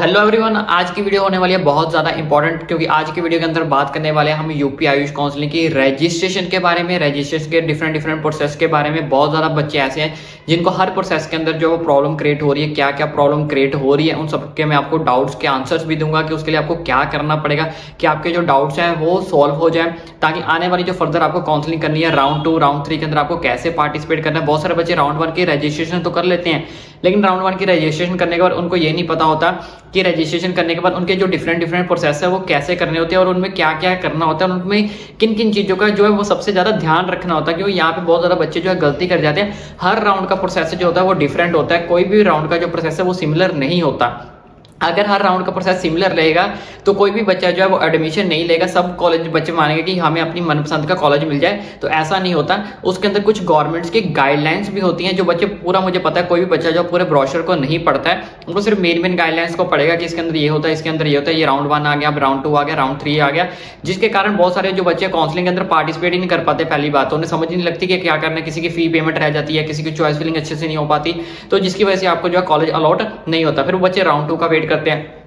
Hello everyone, आज की video होने वाली है बहुत ज़्यादा इंपॉर्टेंट, क्योंकि आज की वीडियो के अंदर बात करने वाले हैं हम यूपी आयुष काउंसलिंग की रजिस्ट्रेशन के बारे में, रजिस्ट्रेशन के डिफरेंट प्रोसेस के बारे में। बहुत ज़्यादा बच्चे ऐसे हैं जिनको हर प्रोसेस के अंदर जो प्रॉब्लम क्रिएट हो रही है, क्या क्या प्रॉब्लम क्रिएट हो रही है, उन सबके मैं आपको डाउट्स के आंसर्स भी दूंगा कि उसके लिए आपको क्या करना पड़ेगा कि आपके जो डाउट्स हैं वो सॉल्व हो जाए, ताकि आने वाली जो फर्दर आपको काउंसलिंग करनी है राउंड 2 राउंड 3 के अंदर आपको कैसे पार्टिसिपेट करना है। बहुत सारे बच्चे राउंड 1 की रजिस्ट्रेशन तो कर लेते हैं, लेकिन राउंड 1 की रजिस्ट्रेशन करने के बाद उनको ये नहीं पता होता कि रजिस्ट्रेशन करने के बाद उनके जो डिफरेंट प्रोसेस है वो कैसे करने होते हैं और उनमें क्या क्या करना होता है, उनमें किन किन चीज़ों का जो है वो सबसे ज़्यादा ध्यान रखना होता है। क्योंकि यहाँ पे बहुत ज़्यादा बच्चे जो है गलती कर जाते हैं। हर राउंड का प्रोसेस जो होता है वो डिफरेंट होता है, कोई भी राउंड का जो प्रोसेस है वो सिमिलर नहीं होता। अगर हर राउंड का प्रोसेस सिमिलर रहेगा तो कोई भी बच्चा जो है वो एडमिशन नहीं लेगा, सब कॉलेज बच्चे मानेंगे कि हमें अपनी मनपसंद का कॉलेज मिल जाए, तो ऐसा नहीं होता। उसके अंदर कुछ गवर्नमेंट्स की गाइडलाइंस भी होती हैं जो बच्चे पूरा, मुझे पता है कोई भी बच्चा जो पूरे ब्रोशर को नहीं पढ़ता है, उनको सिर्फ मेन गाइडलाइंस को पढ़ेगा कि इसके अंदर ये होता है, इसके अंदर ये होता है, ये राउंड 1 आ गया, अब राउंड 2 आ गया, राउंड 3 आ गया, जिसके कारण बहुत सारे जो बच्चे काउंसलिंग के अंदर पार्टिसिपेट ही नहीं कर पाते। पहली बात, उन्हें समझ नहीं लगती कि क्या करना है, किसी की फी पेमेंट रह जाती है, किसी की चॉइस फिलिंग अच्छे से नहीं हो पाती, तो जिसकी वजह से आपको जो है कॉलेज अलॉट नहीं होता। फिर वो बच्चे राउंड 2 का वेट करते हैं,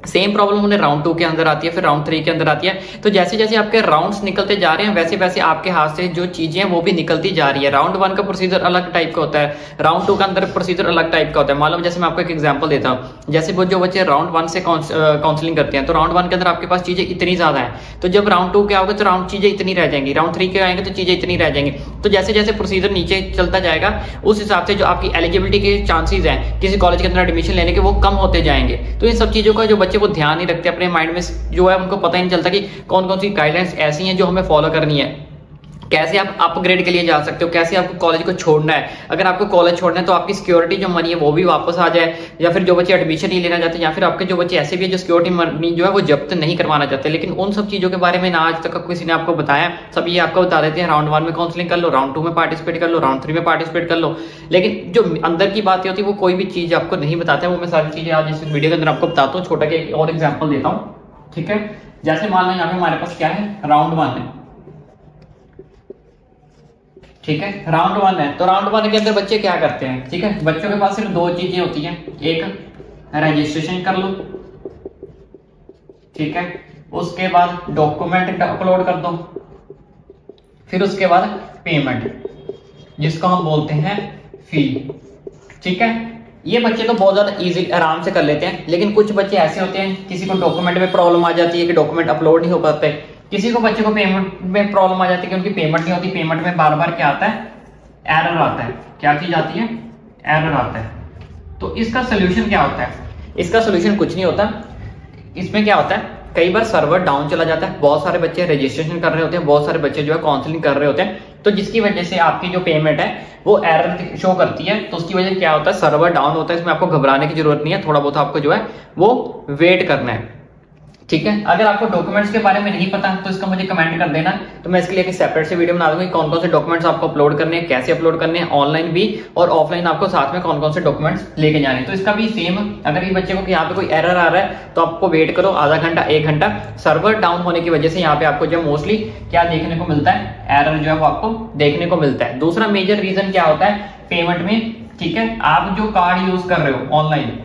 सेम प्रॉब्लम उन्हें राउंड 2 के अंदर आती है, फिर राउंड 3 के अंदर आती है। तो जैसे जैसे आपके राउंड्स निकलते जा रहे हैं वैसे वैसे आपके हाथ से जो चीजें हैं वो भी निकलती जा रही है। राउंड 1 का प्रोसीजर अलग टाइप का होता है, राउंड 2 का अंदर प्रोसीजर अलग टाइप का होता है। मालूम, जैसे मैं आपको एक एग्जांपल देता हूं, जैसे वो जो बच्चे राउंड 1 से काउंसलिंग करते हैं तो राउंड 1 के अंदर आपके पास चीजें इतनी ज्यादा है, तो जब राउंड 2 के आओगे तो राउंड चीजें इतनी रह जाएंगी, राउंड 3 के आएंगे तो चीजें इतनी रह जाएंगी। तो जैसे जैसे प्रोसीजर नीचे चलता जाएगा उस हिसाब से जो आपकी एलिजिबिलिटी के चांसेस हैं किसी कॉलेज के अंदर एडमिशन लेने के वो कम होते जाएंगे। तो इन सब चीजों का जो बच्चे वो ध्यान नहीं रखते, अपने माइंड में जो है उनको पता ही नहीं चलता कि कौन कौन सी गाइडलाइंस ऐसी हैं जो हमें फॉलो करनी है, कैसे आप अपग्रेड के लिए जा सकते हो, कैसे आपको कॉलेज को छोड़ना है। अगर आपको कॉलेज छोड़ना है तो आपकी सिक्योरिटी जो मनी है वो भी वापस आ जाए, या फिर जो बच्चे एडमिशन नहीं लेना चाहते, या फिर आपके जो बच्चे ऐसे भी है जो सिक्योरिटी मनी जो है वो जब्त नहीं करवाना चाहते। लेकिन उन सब चीजों के बारे में ना आज तक किसी ने आपको बताया, सब ये आपको बता देते हैं राउंड 1 में काउंसलिंग कर लो, राउंड 2 में पार्टिसिपेट कर लो, राउंड 3 में पार्टिसिपेट कर लो, लेकिन जो अंदर की बातें होती है वो कोई भी चीज आपको नहीं बताते। वो मैं सारी चीजें आज इस वीडियो के अंदर आपको बताता हूँ। छोटा के एक और एग्जाम्पल देता हूँ, ठीक है। जैसे मान लो यहाँ पे हमारे पास क्या है, राउंड 1 है, ठीक है, राउंड 1 है। तो राउंड 1 के अंदर बच्चे क्या करते हैं, ठीक है, बच्चों के पास सिर्फ 2 चीजें होती हैं, एक रजिस्ट्रेशन कर लो, ठीक है, उसके बाद डॉक्यूमेंट अपलोड कर दो, फिर उसके बाद पेमेंट जिसको हम बोलते हैं फी, ठीक है। ये बच्चे तो बहुत ज्यादा इजी आराम से कर लेते हैं, लेकिन कुछ बच्चे ऐसे होते हैं किसी को डॉक्यूमेंट में प्रॉब्लम आ जाती है कि डॉक्यूमेंट अपलोड नहीं हो पाते, किसी को बच्चे को पेमेंट में प्रॉब्लम आ जाती है कि उनकी पेमेंट नहीं होती। पेमेंट में बार बार क्या आता है, एरर आता है। क्या चीज आती है, एरर आता है। तो इसका सोल्यूशन क्या होता है, इसका सोल्यूशन कुछ नहीं होता। इसमें क्या होता है, कई बार सर्वर डाउन चला जाता है, बहुत सारे बच्चे रजिस्ट्रेशन कर रहे होते हैं, बहुत सारे बच्चे जो है काउंसलिंग कर रहे होते हैं, तो जिसकी वजह से आपकी जो पेमेंट है वो एरर शो करती है। तो उसकी वजह से क्या होता है, सर्वर डाउन होता है। इसमें आपको घबराने की जरूरत नहीं है, थोड़ा बहुत आपको जो है वो वेट करना है, ठीक है। अगर आपको डॉक्यूमेंट्स के बारे में नहीं पता तो इसका मुझे कमेंट कर देना, तो मैं इसके लिए एक सेपरेट से वीडियो बना दूंगा कौन कौन से डॉक्यूमेंट्स आपको अपलोड करने हैं, कैसे अपलोड करने हैं, ऑनलाइन भी और ऑफलाइन आपको साथ में कौन कौन से डॉक्यूमेंट्स लेके जाने हैं। तो इसका भी सेम, अगर ये बच्चे को यहाँ पे कोई एरर आ रहा है तो आपको वेट करो आधा घंटा 1 घंटा। सर्वर डाउन होने की वजह से यहाँ पे आपको जो मोस्टली क्या देखने को मिलता है, एरर जो है वो आपको देखने को मिलता है। दूसरा मेजर रीजन क्या होता है पेमेंट में, ठीक है, आप जो कार्ड यूज कर रहे हो ऑनलाइन,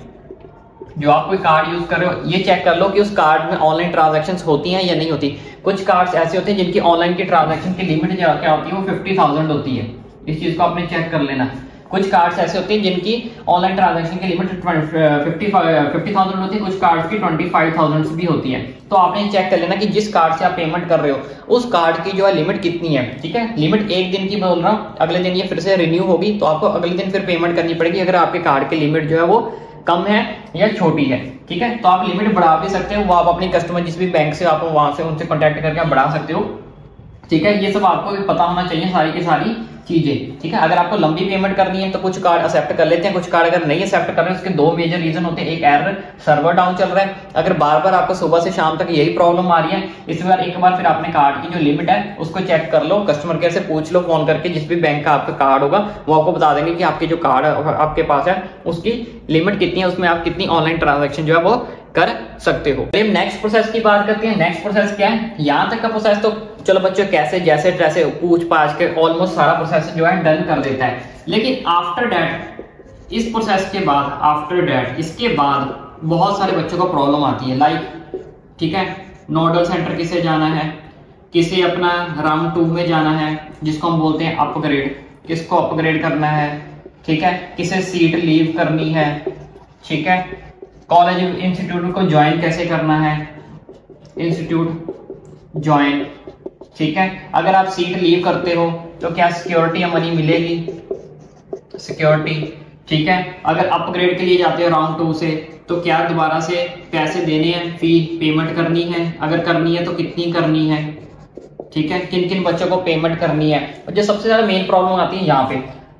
जो आप कोई कार्ड यूज कर रहे हो, ये चेक कर लो कि उस कार्ड में ऑनलाइन ट्रांजैक्शंस होती हैं या नहीं होती। कुछ कार्ड्स ऐसे होते हैं जिनकी ऑनलाइन की ट्रांजैक्शन की लिमिट क्या होती है, वो 50,000 होती है। इस चीज को आपने चेक कर लेना। कुछ कार्ड्स ऐसे होते हैं जिनकी ऑनलाइन ट्रांजैक्शन की लिमिट 50,000 होती है, कुछ कार्ड्स की 25,000 भी होती है। तो आपने चेक कर लेना कि जिस कार्ड से आप पेमेंट कर रहे हो उस कार्ड की जो है लिमिट कितनी है, ठीक है। लिमिट 1 दिन की बोल रहा हूँ, अगले दिन ये फिर से रिन्यू होगी तो आपको अगले दिन फिर पेमेंट करनी पड़ेगी, अगर आपके कार्ड की लिमिट जो है वो कम है या छोटी है, ठीक है। तो आप लिमिट बढ़ा भी सकते हो, वो आप अपनी कस्टमर जिस भी बैंक से आप वहां से उनसे कांटेक्ट करके आप बढ़ा सकते हो, ठीक है। ये सब आपको पता होना चाहिए सारी की सारी चीजें, ठीक है। अगर आपको लंबी पेमेंट करनी है तो कुछ कार्ड एक्सेप्ट कर लेते हैं, कुछ कार्ड अगर नहीं एक्सेप्ट कर रहे हैं उसके 2 मेजर रीजन होते हैं। एक एरर, सर्वर डाउन चल रहा है। अगर बार बार आपको सुबह से शाम तक यही प्रॉब्लम आ रही है, इस बार एक बार फिर आपने कार्ड की जो लिमिट है उसको चेक कर लो, कस्टमर केयर से पूछ लो फोन करके, जिस भी बैंक का आपका कार्ड होगा वो आपको बता देंगे कि आपकी जो कार्ड आपके पास है उसकी लिमिट कितनी है, उसमें आप कितनी ऑनलाइन ट्रांजेक्शन जो है वो कर सकते हो। नेक्स्ट प्रोसेस की बात करते हैं। नेक्स्ट प्रोसेस क्या है, यहाँ तक का प्रोसेस तो चलो बच्चों कैसे जैसे तैसे पूछ पाछ के ऑलमोस्ट सारा प्रोसेस जो है डन कर देता है, लेकिन आफ्टर दैट, इस प्रोसेस के बाद, आफ्टर दैट, इसके बाद बहुत सारे बच्चों को प्रॉब्लम आती है, लाइक, ठीक है, नोडल सेंटर किसे जाना है, किसे अपना राउंड 2 में जाना है जिसको हम बोलते हैं अपग्रेड, किसको अपग्रेड करना है, ठीक है, किसे सीट लीव करनी है, ठीक है, कॉलेज इंस्टीट्यूट को ज्वाइन कैसे करना है, इंस्टीट्यूट ज्वाइन, ठीक है, अगर आप सीट लीव करते हो तो क्या सिक्योरिटी या मनी मिलेगी, सिक्योरिटी, ठीक है, अगर अपग्रेड के लिए जाते हो राउंड 2 से तो क्या दोबारा से पैसे देने हैं, फी पेमेंट करनी है, अगर करनी है तो कितनी करनी है, ठीक है, किन किन बच्चों को पेमेंट करनी है। और जो सबसे ज्यादा मेन प्रॉब्लम आती है यहाँ पे,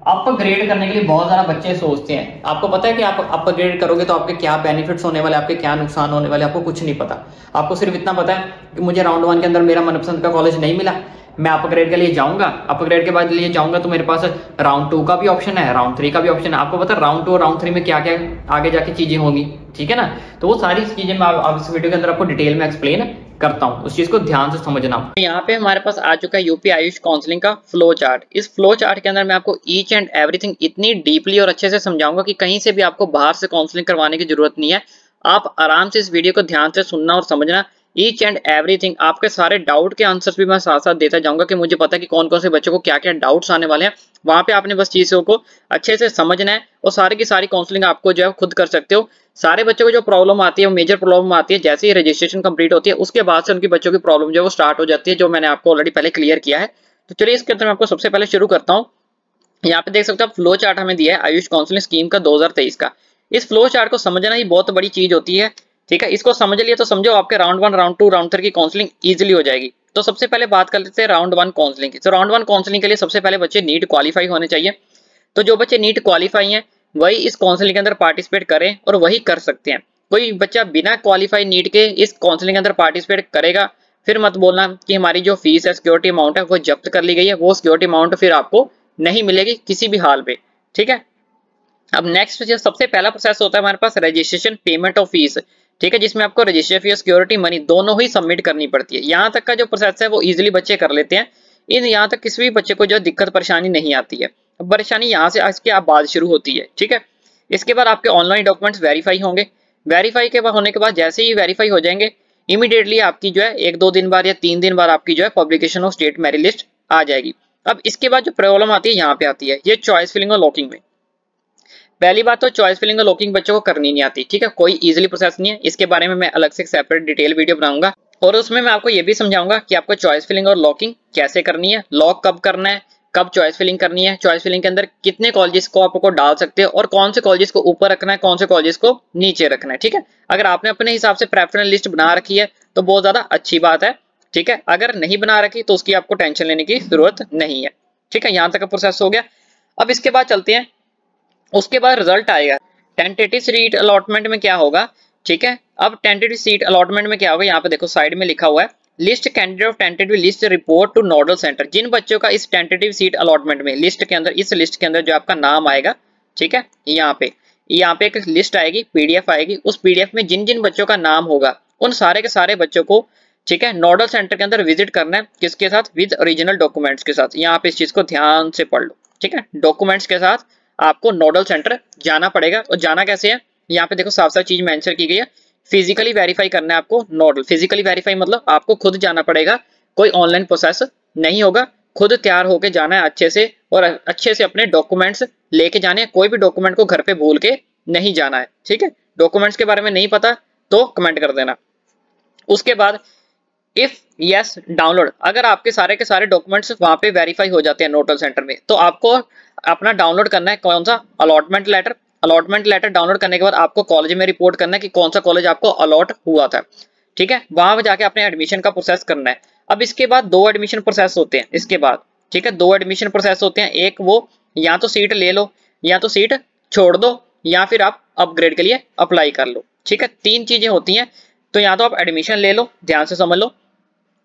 अपग्रेड करने के लिए बहुत ज्यादा बच्चे सोचते हैं, आपको पता है कि आप अपग्रेड करोगे तो आपके क्या बेनिफिट्स होने वाले, आपके क्या नुकसान होने वाले, आपको कुछ नहीं पता। आपको सिर्फ इतना पता है कि मुझे राउंड 1 के अंदर मेरा मनपसंद का कॉलेज नहीं मिला, मैं अपग्रेड के लिए जाऊंगा, अपग्रेड के बाद लिए जाऊंगा तो मेरे पास राउंड 2 का भी ऑप्शन है, राउंड 3 का भी ऑप्शन है। आपको पता है राउंड 2 और राउंड 3 में क्या क्या आगे जाके चीजें होंगी, ठीक है ना। तो वो सारी चीजें मैं अब इस वीडियो के अंदर आपको डिटेल में एक्सप्लेन करता हूं, उस चीज को ध्यान से समझना। यहाँ पे हमारे पास आ चुका है यूपी आयुष काउंसलिंग का फ्लो चार्ट। इस फ्लो चार्ट के अंदर मैं आपको ईच एंड एवरीथिंग इतनी डीपली और अच्छे से समझाऊंगा कि कहीं से भी आपको बाहर से काउंसलिंग करवाने की जरूरत नहीं है। आप आराम से इस वीडियो को ध्यान से सुनना और समझना, ईच एंड एवरीथिंग, आपके सारे डाउट के आंसर्स भी मैं साथ साथ देता जाऊंगा कि मुझे पता है कि कौन कौन से बच्चों को क्या क्या डाउट्स आने वाले हैं। वहां पे आपने बस चीजों को अच्छे से समझना है और सारी की सारी काउंसलिंग आपको जो है खुद कर सकते हो। सारे बच्चों को जो प्रॉब्लम आती है वो मेजर प्रॉब्लम आती है जैसे ही रजिस्ट्रेशन कंप्लीट होती है, उसके बाद से उनकी बच्चों की प्रॉब्लम जो है वो स्टार्ट हो जाती है, जो मैंने आपको ऑलरेडी पहले क्लियर किया है। तो चलिए इसके अंदर मैं आपको सबसे पहले शुरू करता हूँ। यहाँ पे देख सकते हो आप फ्लो चार्ट हमें दिया है आयुष काउंसलिंग स्कीम का 2023 का। इस फ्लो चार्ट को समझना ही बहुत बड़ी चीज होती है, ठीक है। इसको समझ लिया तो समझो आपके राउंड 1, राउंड 2, राउंड 3 की काउंसलिंग इजीली हो जाएगी। तो सबसे पहले बात कर लेते हैं राउंड 1 काउंसलिंग की। तो राउंड 1 काउंसलिंग के लिए सबसे पहले बच्चे नीट क्वालिफाई होने चाहिए। तो जो बच्चे नीट क्वालिफाई हैं वही इस काउंसलिंग के अंदर पार्टिसिपेट करें और वही कर सकते हैं। कोई बच्चा बिना क्वालिफाई नीट के इस काउंसलिंग के अंदर पार्टिसिपेट करेगा, फिर मत बोलना कि हमारी जो फीस है, सिक्योरिटी अमाउंट है वो जब्त कर ली गई है, वो सिक्योरिटी अमाउंट फिर आपको नहीं मिलेगी किसी भी हाल पे, ठीक है। अब नेक्स्ट जो सबसे पहला प्रोसेस होता है हमारे पास रजिस्ट्रेशन पेमेंट ऑफ फीस, ठीक है, जिसमें आपको रजिस्ट्रेशन फीस, सिक्योरिटी मनी दोनों ही सबमिट करनी पड़ती है। यहाँ तक का जो प्रोसेस है वो इजीली बच्चे कर लेते हैं। इन यहाँ तक किसी भी बच्चे को जो दिक्कत परेशानी नहीं आती है। परेशानी यहाँ से इसके बाद शुरू होती है, ठीक है। इसके बाद आपके ऑनलाइन डॉक्यूमेंट्स वेरीफाई होंगे। वेरीफाई के बाद होने के बाद जैसे ही वेरीफाई हो जाएंगे इमीडिएटली आपकी जो है 1-2 दिन बाद या 3 दिन बाद आपकी जो है publication of state merit list आ जाएगी। अब इसके बाद जो प्रॉब्लम आती है यहाँ पे आती है ये चॉइस फिलिंग और लॉकिंग में। पहली बात तो चॉइस फिलिंग और लॉकिंग बच्चों को करनी नहीं आती, ठीक है, कोई इजीली प्रोसेस नहीं है। इसके बारे में मैं अलग से एक सेपरेट डिटेल वीडियो बनाऊंगा और उसमें मैं आपको ये भी समझाऊंगा कि आपको चॉइस फिलिंग और लॉकिंग कैसे करनी है, लॉक कब करना है, कब चॉइस फिलिंग करनी है, चॉइस फिलिंग के अंदर कितने कॉलेजेस को आपको डाल सकते हो और कौन से कॉलेजेस को ऊपर रखना है, कौन से कॉलेजेस को नीचे रखना है, ठीक है। अगर आपने अपने हिसाब से प्रेफरेंस लिस्ट बना रखी है तो बहुत ज्यादा अच्छी बात है, ठीक है। अगर नहीं बना रखी तो उसकी आपको टेंशन लेने की जरूरत नहीं है, ठीक है। यहाँ तक का प्रोसेस हो गया। अब इसके बाद चलते हैं, उसके बाद रिजल्ट आएगा। टेंटेटिव सीट अलॉटमेंट में क्या होगा, ठीक है। अब टेंटेटिव सीट अलॉटमेंट में क्या होगा, यहाँ पे देखो साइड में लिखा हुआ है list candidate of tentative list report to nodal centre. जिन बच्चों का इस टेंटेटिव सीट अलॉटमेंट में लिस्ट के अंदर, इस लिस्ट के अंदर जो आपका नाम आएगा, ठीक है, यहाँ पे एक लिस्ट आएगी, पीडीएफ आएगी। उस पीडीएफ में जिन जिन बच्चों का नाम होगा उन सारे के सारे बच्चों को, ठीक है, नोडल सेंटर के अंदर विजिट करना है। किसके साथ? विद ओरिजिनल डॉक्यूमेंट्स के साथ। यहाँ पे इस चीज को ध्यान से पढ़ लो, ठीक है। डॉक्यूमेंट्स के साथ आपको नोडल सेंटर जाना पड़ेगा। और जाना कैसे है, यहाँ पे देखो साफ साफ चीज मेंशन की गई है, फिजिकली वेरीफाई करना है आपको नोडल। फिजिकली वेरीफाई मतलब आपको खुद जाना पड़ेगा, कोई ऑनलाइन प्रोसेस नहीं होगा, खुद तैयार होके जाना है अच्छे से, और अच्छे से अपने डॉक्यूमेंट्स लेके जाने हैं। कोई भी डॉक्यूमेंट को घर पे भूल के नहीं जाना है, ठीक है। डॉक्यूमेंट्स के बारे में नहीं पता तो कमेंट कर देना। उसके बाद इफ यस डाउनलोड, अगर आपके सारे के सारे डॉक्यूमेंट्स वहां पे वेरीफाई हो जाते हैं नोडल सेंटर में, तो आपको अपना डाउनलोड करना है कौन सा, allotment letter. Allotment letter download करने के बाद आपको कॉलेज में रिपोर्ट करना है कि कौन सा कॉलेज आपको अलॉट हुआ था, ठीक है। वहां पे जाके अपने एडमिशन का प्रोसेस करना है। अब इसके बाद 2 एडमिशन प्रोसेस होते हैं इसके बाद, ठीक है। 2 एडमिशन प्रोसेस होते हैं, एक वो या तो सीट ले लो या तो सीट छोड़ दो या फिर आप अपग्रेड के लिए अप्लाई कर लो, ठीक है। 3 चीजें होती हैं। तो या तो आप एडमिशन ले लो, ध्यान से समझ लो,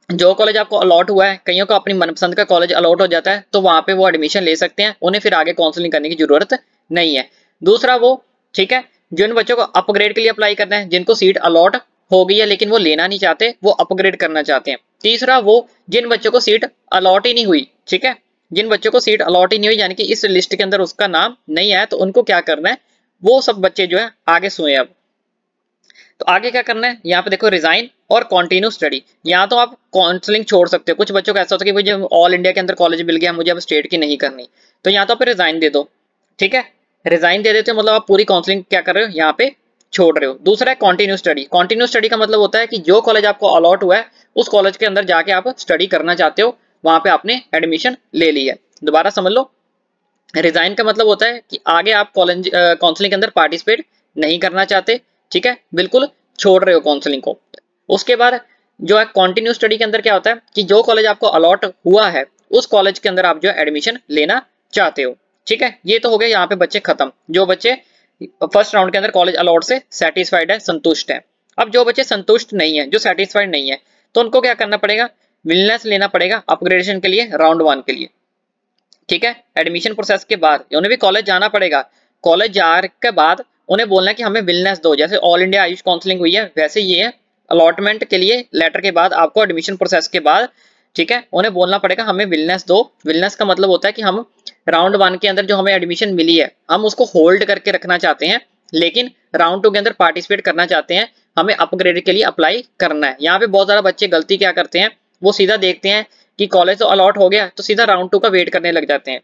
जो कॉलेज आपको अलॉट हुआ है, कईयों को अपनी मनपसंद का कॉलेज अलॉट हो जाता है तो वहां पे वो एडमिशन ले सकते हैं, उन्हें फिर आगे काउंसलिंग करने की जरूरत नहीं है। दूसरा वो, ठीक है, जिन बच्चों को अपग्रेड के लिए अप्लाई करना है, जिनको सीट अलॉट हो गई है लेकिन वो लेना नहीं चाहते, वो अपग्रेड करना चाहते हैं। तीसरा वो, जिन बच्चों को सीट अलॉट ही नहीं हुई, ठीक है, जिन बच्चों को सीट अलॉट ही नहीं हुई यानी कि इस लिस्ट के अंदर उसका नाम नहीं आया, तो उनको क्या करना है, वो सब बच्चे जो है आगे सुने। अब तो आगे क्या करना है, यहाँ पे देखो रिजाइन और कंटिन्यू स्टडी। यहाँ तो आप काउंसलिंग छोड़ सकते हो, कुछ बच्चों का ऐसा होता है कि मुझे ऑल इंडिया के अंदर कॉलेज मिल गया, मुझे अब स्टेट की नहीं करनी, तो यहाँ तो आप रिजाइन दे दो। ठीक है, रिजाइन दे देते हो मतलब आप पूरी काउंसलिंग क्या कर रहे हो, यहाँ पे छोड़ रहे हो। दूसरा है कंटिन्यू स्टडी। कंटिन्यू स्टडी का मतलब होता है कि जो कॉलेज आपको अलॉट हुआ है उस कॉलेज के अंदर जाके आप स्टडी करना चाहते हो, वहां पे आपने एडमिशन ले ली है। दोबारा समझ लो, रिजाइन का मतलब होता है कि आगे आप कॉलेज काउंसलिंग के अंदर पार्टिसिपेट नहीं करना चाहते, ठीक है, बिल्कुल छोड़ रहे हो काउंसलिंग को। उसके बाद जो है कंटिन्यू स्टडी के अंदर क्या होता है कि जो कॉलेज आपको अलॉट हुआ है उस कॉलेज के अंदर आप जो एडमिशन लेना चाहते हो। ठीक है, ये तो हो गया यहाँ पे बच्चे खत्म, जो बच्चे फर्स्ट राउंड के अंदर कॉलेज अलॉट से सेटिस्फाइड है, संतुष्ट है। अब जो बच्चे संतुष्ट नहीं है, जो सेटिस्फाइड नहीं है, तो उनको क्या करना पड़ेगा, विलनेस लेना पड़ेगा अपग्रेडेशन के लिए, राउंड 1 के लिए। ठीक है, एडमिशन प्रोसेस के बाद उन्हें भी कॉलेज जाना पड़ेगा। कॉलेज जाने के बाद उन्हें बोलना है कि हमें विलनेस दो, जैसे ऑल इंडिया आयुष काउंसलिंग हुई है वैसे ये है अलॉटमेंट के लिए लेटर के बाद आपको एडमिशन प्रोसेस के बाद, ठीक है, उन्हें बोलना पड़ेगा हमें विलनेस दो। विलनेस का मतलब होता है कि हम राउंड 1 के अंदर जो हमें एडमिशन मिली है हम उसको होल्ड करके रखना चाहते हैं, लेकिन राउंड 2 के अंदर पार्टिसिपेट करना चाहते हैं, हमें अपग्रेड के लिए अप्लाई करना है। यहाँ पे बहुत सारा बच्चे गलती क्या करते हैं, वो सीधा देखते हैं कि कॉलेज तो अलॉट हो गया तो सीधा राउंड 2 का वेट करने लग जाते हैं।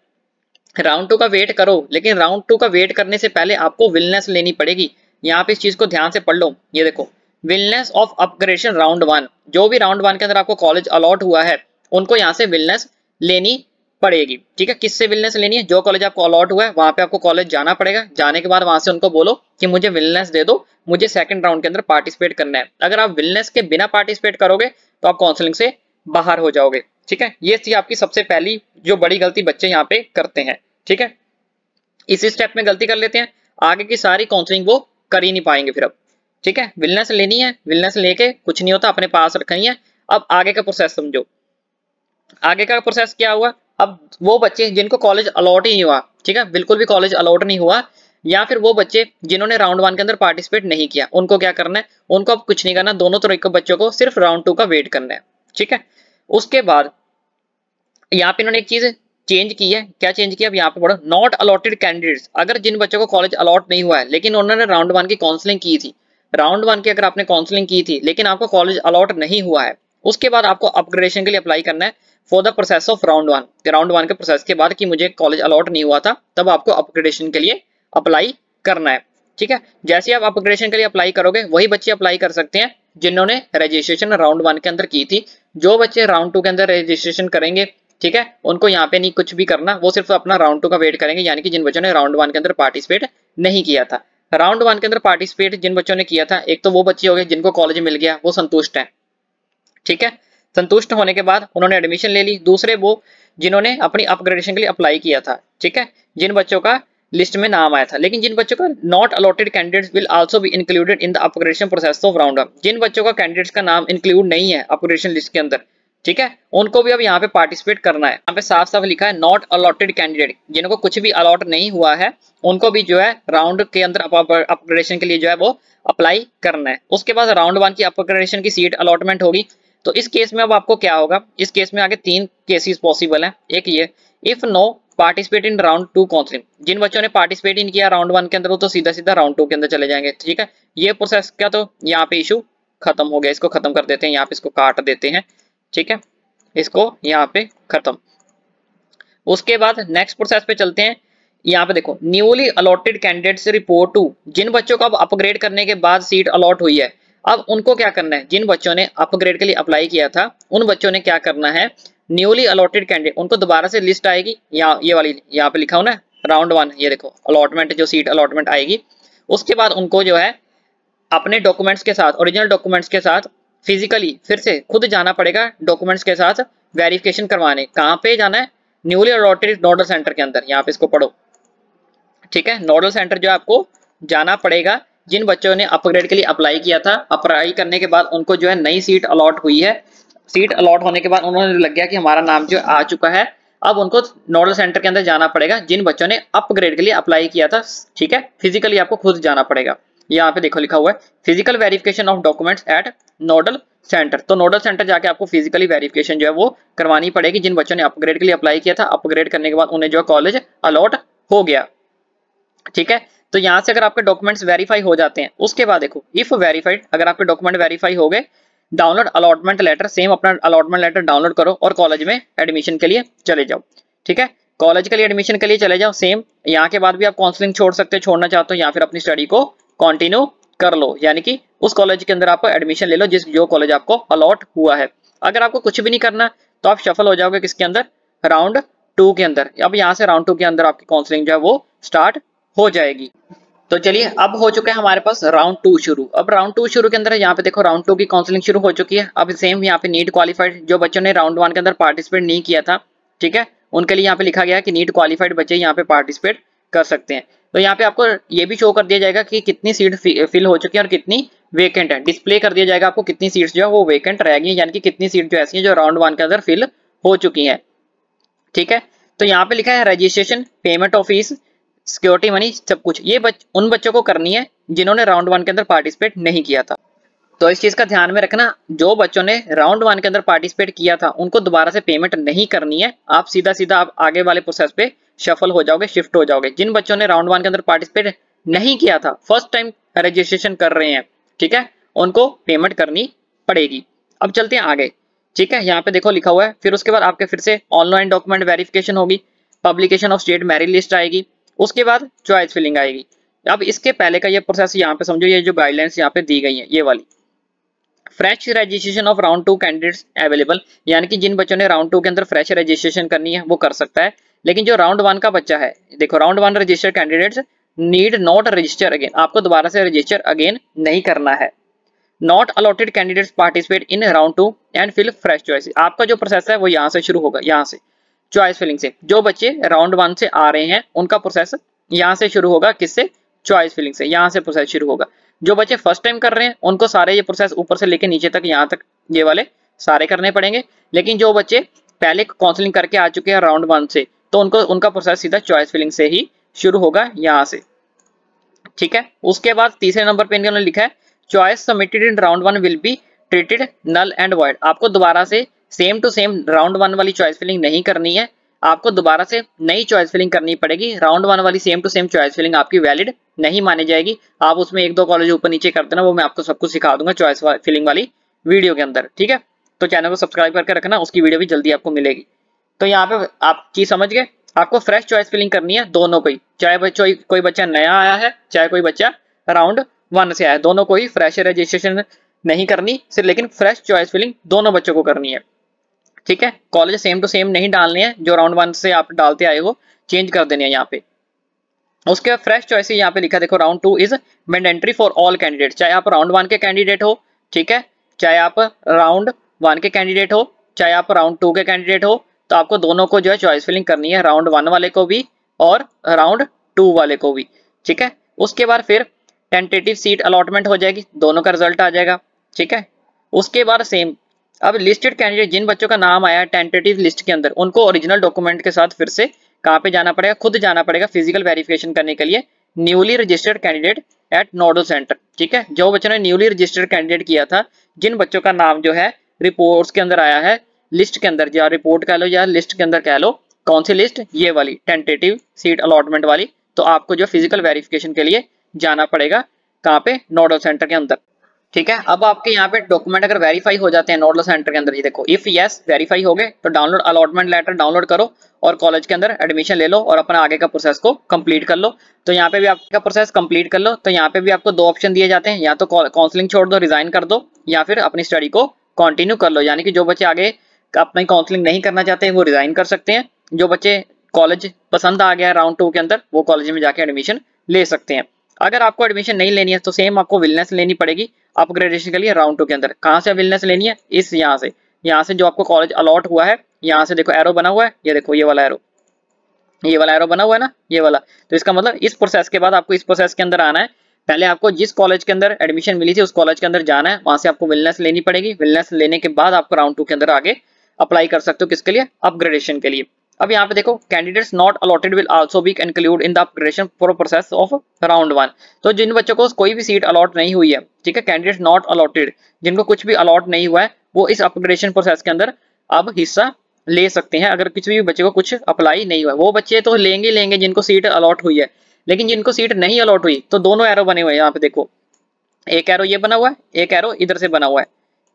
राउंड 2 का वेट करो, लेकिन राउंड 2 का वेट करने से पहले आपको विलनेस लेनी पड़ेगी। यहाँ पे इस चीज को ध्यान से पढ़ लो, ये देखो, विलनेस ऑफ अपग्रेडेशन राउंड 1। जो भी राउंड 1 के अंदर आपको कॉलेज अलॉट हुआ है उनको यहाँ से विलनेस लेनी पड़ेगी। ठीक है, किससे विलनेस लेनी है, जो कॉलेज आपको अलॉट हुआ है वहां पे आपको कॉलेज जाना पड़ेगा। जाने के बाद वहां से उनको बोलो कि मुझे विलनेस दे दो, मुझे सेकंड राउंड के अंदर पार्टिसिपेट करना है। अगर आप विलनेस के बिना पार्टिसिपेट करोगे तो आप काउंसलिंग से बाहर हो जाओगे। ठीक है, ये थी आपकी सबसे पहली जो बड़ी गलती बच्चे यहाँ पे करते हैं। ठीक है, इसी स्टेप में गलती कर लेते हैं, आगे की सारी काउंसलिंग वो कर ही नहीं पाएंगे फिर अब। ठीक है, विलनेस लेनी है, विलनेस लेके कुछ नहीं होता, अपने पास रखनी है। अब आगे का प्रोसेस समझो, आगे का प्रोसेस क्या हुआ। अब वो बच्चे जिनको कॉलेज अलॉट ही नहीं हुआ, ठीक है, बिल्कुल भी कॉलेज अलॉट नहीं हुआ, या फिर वो बच्चे जिन्होंने राउंड 1 के अंदर पार्टिसिपेट नहीं किया, उनको क्या करना है, उनको अब कुछ नहीं करना, दोनों तरह के बच्चों को सिर्फ राउंड 2 का वेट करना है। ठीक है, उसके बाद यहाँ पे इन्होंने एक चीज चेंज की है, क्या चेंज किया, अब यहाँ पे पढ़ो, नॉट अलॉटेड कैंडिडेट्स। अगर जिन बच्चों को कॉलेज अलॉट नहीं हुआ है लेकिन उन्होंने राउंड 1 की काउंसलिंग की थी, राउंड 1 की अगर आपने काउंसलिंग की थी लेकिन आपको कॉलेज अलॉट नहीं हुआ है, उसके बाद आपको अपग्रेडेशन के लिए अप्लाई करना है for the process of round 1। Round 1 के प्रोसेस के बाद कि मुझे कॉलेज अलॉट नहीं हुआ था, तब आपको अपग्रेडेशन के लिए अप्लाई करना है। ठीक है, जैसे आप अपग्रेडेशन के लिए अप्लाई करोगे वही बच्चे अप्लाई कर सकते हैं जिन्होंने रजिस्ट्रेशन राउंड 1 के अंदर की थी। जो बच्चे राउंड 2 के अंदर रजिस्ट्रेशन करेंगे, ठीक है, उनको यहाँ पे नहीं कुछ भी करना, वो सिर्फ अपना राउंड 2 का वेट करेंगे, यानी कि जिन बच्चों ने राउंड 1 के अंदर पार्टिसिपेट नहीं किया था। राउंड 1 के अंदर पार्टिसिपेट जिन बच्चों ने किया था, एक तो वो बच्चे हो गए जिनको कॉलेज मिल गया, वो संतुष्ट है। ठीक है, संतुष्ट होने के बाद उन्होंने एडमिशन ले ली। दूसरे वो जिन्होंने अपनी अपग्रेडेशन के लिए अप्लाई किया था, ठीक है, जिन बच्चों का लिस्ट में नाम आया था, लेकिन जिन बच्चों का not allotted candidates will also be included in the upgradation process of round 1। जिन बच्चों का कैंडिडेट्स का नाम इंक्लूड नहीं है अपग्रेडेशन लिस्ट के अंदर, ठीक है, उनको भी अब यहाँ पे पार्टिसिपेट करना है। यहाँ पे साफ साफ लिखा है नॉट अलॉटेड कैंडिडेट, जिनको कुछ भी अलॉट नहीं हुआ है उनको भी जो है राउंड के अंदर अपग्रेडेशन के लिए जो है वो अप्लाई करना है। उसके बाद राउंड 1 की अपग्रेडेशन की सीट अलॉटमेंट होगी। तो इस केस में अब आपको क्या होगा, इस केस में आगे 3 केसेस पॉसिबल हैं। एक ये, if no participate in round 2 counselling, जिन बच्चों ने पार्टिसिपेट नहीं किया राउंड 1 के अंदर वो तो सीधा सीधा राउंड 2 के अंदर चले जाएंगे। ठीक है, ये प्रोसेस क्या, तो यहाँ पे इशू खत्म हो गया, इसको खत्म कर देते हैं, यहाँ पे इसको काट देते हैं। ठीक है, इसको यहाँ पे खत्म। उसके बाद नेक्स्ट प्रोसेस पे चलते हैं। यहाँ पे देखो, newly allotted candidates report to, जिन बच्चों को अब अपग्रेड करने के बाद सीट अलॉट हुई है, अब उनको क्या करना है, जिन बच्चों ने अपग्रेड के लिए अप्लाई किया था उन बच्चों ने क्या करना है, न्यूली अलॉटेड कैंडिडेट, उनको दोबारा से लिस्ट आएगी, यहाँ ये वाली यहाँ पे लिखा हो ना राउंड 1, ये देखो अलॉटमेंट, जो सीट अलॉटमेंट आएगी, उसके बाद उनको जो है अपने डॉक्यूमेंट्स के साथ, ओरिजिनल डॉक्यूमेंट्स के साथ फिजिकली फिर से खुद जाना पड़ेगा डॉक्यूमेंट्स के साथ वेरिफिकेशन करवाने। कहाँ पे जाना है, न्यूली अलॉटेड नोडल सेंटर के अंदर, यहाँ पे इसको पढ़ो। ठीक है, नोडल सेंटर जो आपको जाना पड़ेगा, जिन बच्चों ने अपग्रेड के लिए अप्लाई किया था, अप्लाई करने के बाद उनको जो है नई सीट अलॉट हुई है, सीट अलॉट होने के बाद उन्होंने लग गया कि हमारा नाम जो आ चुका है, अब उनको नोडल सेंटर के अंदर जाना पड़ेगा जिन बच्चों ने अपग्रेड के लिए अप्लाई किया था। ठीक है, फिजिकली आपको खुद जाना पड़ेगा। यहाँ पे देखो लिखा हुआ है physical verification of documents eight nodal centre. तो नोडल सेंटर जाके आपको फिजिकली वेरिफिकेशन जो है वो करवानी पड़ेगी जिन बच्चों ने अपग्रेड के लिए अप्लाई किया था। अपग्रेड करने के बाद उन्हें जो कॉलेज अलॉट हो गया। ठीक है, तो यहाँ से अगर आपके डॉक्यूमेंट्स वेरीफाई हो जाते हैं, उसके बाद देखो इफ वेरीफाइड, अगर आपके डॉक्यूमेंट वेरीफाई हो गए, डाउनलोड अलॉटमेंट लेटर, सेम अपना अलॉटमेंट लेटर डाउनलोड करो और कॉलेज में एडमिशन के लिए चले जाओ। ठीक है, कॉलेज के लिए एडमिशन के लिए चले जाओ। सेम यहाँ के बाद भी आप काउंसलिंग छोड़ सकते हो, छोड़ना चाहते हो, या फिर अपनी स्टडी को कंटिन्यू कर लो, यानी कि उस कॉलेज के अंदर आप एडमिशन ले लो जो कॉलेज आपको अलॉट हुआ है। अगर आपको कुछ भी नहीं करना तो आप शफल हो जाओगे किसके अंदर, राउंड 2 के अंदर। अब यहाँ से राउंड 2 के अंदर आपकी काउंसलिंग जो है वो स्टार्ट हो जाएगी। तो चलिए अब हो चुका है हमारे पास राउंड 2 शुरू। अब राउंड 2 शुरू के अंदर यहाँ पे देखो राउंड 2 की काउंसलिंग शुरू हो चुकी है। अब सेम यहाँ पे नीट क्वालिफाइड जो बच्चों ने राउंड 1 के अंदर पार्टिसिपेट नहीं किया था, ठीक है, उनके लिए यहाँ पे लिखा गया है कि नीट क्वालिफाइड बच्चे यहाँ पे पार्टिसिपेट कर सकते हैं। तो यहाँ पे आपको ये भी शो कर दिया जाएगा कि कितनी सीट फिल हो चुकी है और कितनी वेकेंट है। डिस्प्ले कर दिया जाएगा आपको कितनी सीट्स जो है वो वेकेंट रहेगी, यानी कि कितनी सीट जो ऐसी है जो राउंड 1 के अंदर फिल हो चुकी है। ठीक है, तो यहाँ पे लिखा है registration, payment of fees, security money, सब कुछ ये उन बच्चों को करनी है जिन्होंने राउंड 1 के अंदर पार्टिसिपेट नहीं किया था। तो इस चीज का ध्यान में रखना, जो बच्चों ने राउंड 1 के अंदर पार्टिसिपेट किया था उनको दोबारा से पेमेंट नहीं करनी है। आप सीधा आप आगे वाले प्रोसेस पे शफल हो जाओगे, शिफ्ट हो जाओगे। जिन बच्चों ने राउंड 1 के अंदर पार्टिसिपेट नहीं किया था, फर्स्ट टाइम रजिस्ट्रेशन कर रहे हैं, ठीक है, उनको पेमेंट करनी पड़ेगी। अब चलते हैं आगे। ठीक है, यहाँ पे देखो लिखा हुआ है, फिर उसके बाद आपके फिर से ऑनलाइन डॉक्यूमेंट वेरिफिकेशन होगी, publication of state merit list आएगी, उसके बाद चॉइस फिलिंग आएगी। अब इसके पहले का ये प्रोसेस यहाँ पे समझो, ये जो गाइडलाइंस यहाँ पे दी गई है ये वाली, fresh registration of round 2 candidates available, यानी कि जिन बच्चों ने राउंड 2 के अंदर फ्रेश रजिस्ट्रेशन करनी है वो कर सकता है। लेकिन जो राउंड 1 का बच्चा है, देखो round 1 registered candidates need not register again, आपको दोबारा से रजिस्टर अगेन नहीं करना है। Not allotted candidates participate in round 2 and fill fresh choice, आपका जो प्रोसेस है वो यहाँ से शुरू होगा, यहाँ से चॉइस फिलिंग से। जो बच्चे राउंड 1 से आ रहे हैं उनका प्रोसेस यहाँ से शुरू होगा, किससे, चॉइस फिलिंग से, यहाँ से प्रोसेस शुरू होगा। जो बच्चे फर्स्ट टाइम कर रहे हैं उनको सारे ये प्रोसेस ऊपर से लेके नीचे तक, यहाँ तक ये वाले सारे करने पड़ेंगे। लेकिन जो बच्चे पहले काउंसलिंग करके आ चुके हैं राउंड 1 से, तो उनका प्रोसेस सीधा चॉइस फिलिंग से ही शुरू होगा, यहाँ से। ठीक है, उसके बाद तीसरे नंबर पे इन्होंने लिखा है choice submitted in round 1 will be treated null and void, आपको दोबारा से सेम टू सेम राउंड 1 वाली चॉइस फिलिंग नहीं करनी है, आपको दोबारा से नई चॉइस फिलिंग करनी पड़ेगी। राउंड 1 वाली same to same choice filling आपकी वैलिड नहीं मानी जाएगी। आप उसमें 1-2 कॉलेज ऊपर नीचे कर देना, वो मैं आपको सब कुछ सिखा दूंगा चॉइस फिलिंग वाली वीडियो के अंदर। ठीक है, तो चैनल को सब्सक्राइब करके रखना, उसकी वीडियो भी जल्दी आपको मिलेगी। तो यहाँ पे आप चीज समझ गए, आपको फ्रेश चॉइस फिलिंग करनी है दोनों को ही, चाहे कोई बच्चा नया आया है, चाहे कोई बच्चा राउंड 1 से आया है, दोनों को ही फ्रेश रजिस्ट्रेशन नहीं करनी सिर्फ, लेकिन फ्रेश चॉइस फिलिंग दोनों बच्चों को करनी है। ठीक है, कॉलेज सेम टू सेम नहीं डालने हैं, जो राउंड 1 से आप डालते आए हो चेंज कर देने हैं यहाँ पे। उसके बाद फ्रेश चॉइस यहाँ पे लिखा देखो, round 2 is mandatory for all candidate, चाहे आप राउंड 1 के कैंडिडेट हो, ठीक है, चाहे आप राउंड 1 के कैंडिडेट हो, चाहे आप राउंड 2 के कैंडिडेट हो, तो आपको दोनों को जो है चॉइस फिलिंग करनी है, राउंड 1 वाले को भी और राउंड 2 वाले को भी। ठीक है, उसके बाद फिर टेंटेटिव सीट अलॉटमेंट हो जाएगी, दोनों का रिजल्ट आ जाएगा। ठीक है, उसके बाद सेम, अब लिस्टेड कैंडिडेट जिन बच्चों का नाम आया है टेंटेटिव लिस्ट के अंदर, उनको ओरिजिनल डॉक्यूमेंट के साथ फिर से कहाँ पे जाना पड़ेगा, खुद जाना पड़ेगा फिजिकल वेरिफिकेशन करने के लिए, newly registered candidate at nodal centre. ठीक है, जो बच्चों ने न्यूली रजिस्टर्ड कैंडिडेट किया था, जिन बच्चों का नाम जो है रिपोर्ट्स के अंदर आया है, लिस्ट के अंदर, या रिपोर्ट कह लो या लिस्ट के अंदर कह लो, कौन सी लिस्ट, ये वाली टेंटेटिव सीट अलॉटमेंट वाली, तो आपको जो फिजिकल वेरिफिकेशन के लिए जाना पड़ेगा, कहाँ पे, नोडल सेंटर के अंदर। ठीक है, अब आपके यहाँ पे डॉक्यूमेंट अगर वेरीफाई हो जाते हैं नोडल सेंटर के अंदर, ये देखो इफ यस वेरीफाई हो गए तो डाउनलोड अलॉटमेंट लेटर डाउनलोड करो और कॉलेज के अंदर एडमिशन ले लो और अपना आगे का प्रोसेस को कंप्लीट कर लो। तो यहाँ पे भी आपका प्रोसेस कंप्लीट कर लो। तो यहाँ पे भी आपको 2 ऑप्शन दिए जाते हैं, या तो काउंसलिंग छोड़ दो, रिजाइन कर दो, या फिर अपनी स्टडी को कंटिन्यू कर लो। यानी कि जो बच्चे आगे अपनी काउंसलिंग नहीं करना चाहते वो रिजाइन कर सकते हैं, जो बच्चे कॉलेज पसंद आ गया राउंड 2 के अंदर वो कॉलेज में जाके एडमिशन ले सकते हैं। अगर आपको एडमिशन नहीं लेनी है तो सेम आपको विलनेस लेनी पड़ेगी अपग्रेडेशन के लिए राउंड 2 के अंदर। कहाँ से विलनेस लेनी है, इस यहाँ से जो आपको कॉलेज अलॉट हुआ है, यहाँ से देखो एरो बना हुआ है, ये देखो ये वाला एरो, ये वाला एरो बना हुआ है ना, ये वाला। तो इसका मतलब इस प्रोसेस के बाद आपको इस प्रोसेस के अंदर आना है। पहले आपको जिस कॉलेज के अंदर एडमिशन मिली थी उस कॉलेज के अंदर जाना है, वहां से आपको विलनेस लेनी पड़ेगी। विलनेस लेने के बाद आपको राउंड 2 के अंदर आगे अप्लाई कर सकते हो, किसके लिए, अपग्रेडेशन के लिए। अब यहाँ पे देखो candidates not allotted will also be include in the upgradation for process of round 1। तो जिन बच्चों को कोई भी सीट अलॉट नहीं हुई है, ठीक है, कैंडिडेट्स नॉट अलॉटेड, जिनको कुछ भी अलॉट नहीं हुआ है, वो इस अपग्रेडेशन प्रोसेस के अंदर अब हिस्सा ले सकते हैं। अगर किसी भी बच्चे को कुछ अप्लाई नहीं हुआ, वो बच्चे तो लेंगे जिनको सीट अलॉट हुई है, लेकिन जिनको सीट नहीं अलॉट हुई तो दोनों एरो बने हुए हैं यहाँ पे देखो, एक एरो ये बना हुआ है, एक एरो इधर से बना हुआ है,